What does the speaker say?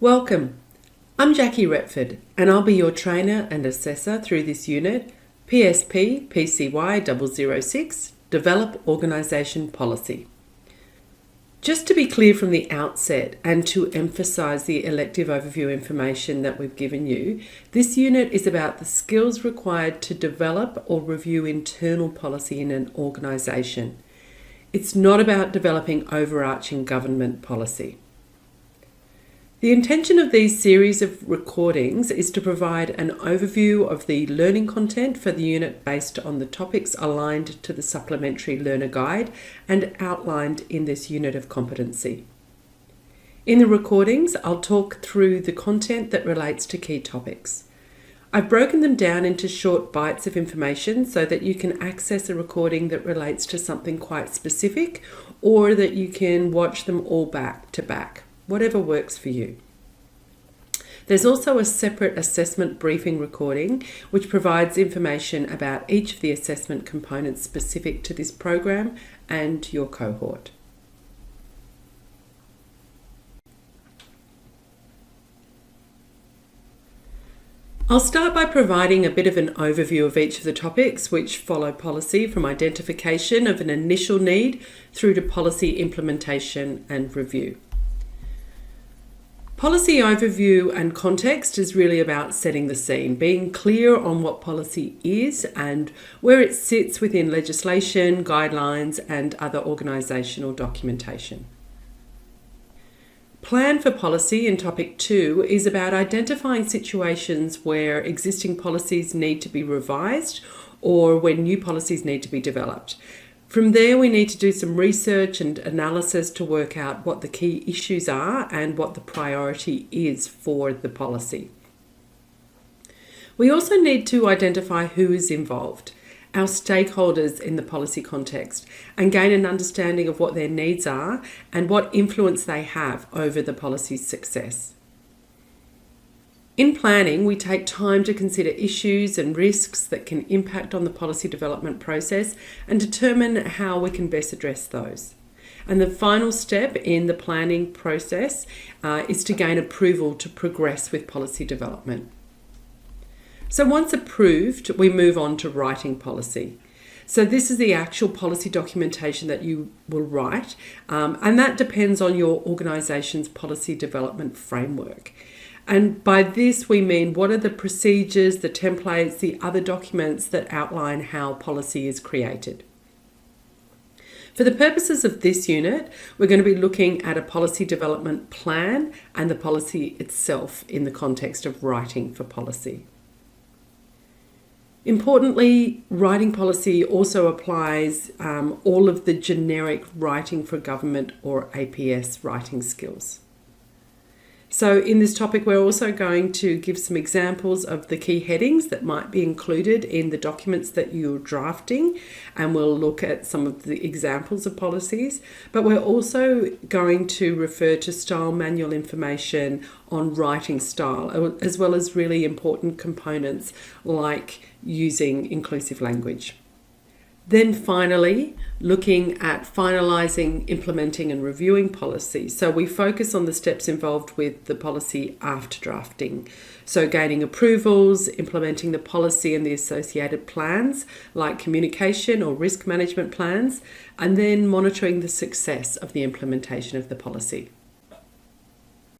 Welcome. I'm Jackie Retford and I'll be your trainer and assessor through this unit, PSPPCY006 Develop Organisation Policy. Just to be clear from the outset and to emphasise the elective overview information that we've given you, this unit is about the skills required to develop or review internal policy in an organisation. It's not about developing overarching government policy. The intention of these series of recordings is to provide an overview of the learning content for the unit based on the topics aligned to the Supplementary Learner Guide and outlined in this unit of competency. In the recordings, I'll talk through the content that relates to key topics. I've broken them down into short bites of information so that you can access a recording that relates to something quite specific, or that you can watch them all back to back. Whatever works for you. There's also a separate assessment briefing recording which provides information about each of the assessment components specific to this program and your cohort. I'll start by providing a bit of an overview of each of the topics which follow policy, from identification of an initial need through to policy implementation and review. Policy overview and context is really about setting the scene, being clear on what policy is and where it sits within legislation, guidelines, and other organisational documentation. Plan for policy in topic 2 is about identifying situations where existing policies need to be revised or when new policies need to be developed. From there, we need to do some research and analysis to work out what the key issues are and what the priority is for the policy. We also need to identify who is involved, our stakeholders in the policy context, and gain an understanding of what their needs are and what influence they have over the policy's success. In planning, we take time to consider issues and risks that can impact on the policy development process and determine how we can best address those. And the final step in the planning process is to gain approval to progress with policy development. So once approved, we move on to writing policy. So this is the actual policy documentation that you will write, and that depends on your organisation's policy development framework. And by this we mean what are the procedures, the templates, the other documents that outline how policy is created. For the purposes of this unit, we're going to be looking at a policy development plan and the policy itself in the context of writing for policy. Importantly, writing policy also applies all of the generic writing for government or APS writing skills. So in this topic, we're also going to give some examples of the key headings that might be included in the documents that you're drafting, and we'll look at some of the examples of policies, but we're also going to refer to style manual information on writing style, as well as really important components like using inclusive language. Then finally, looking at finalising, implementing and reviewing policy. So we focus on the steps involved with the policy after drafting. So gaining approvals, implementing the policy and the associated plans like communication or risk management plans, and then monitoring the success of the implementation of the policy.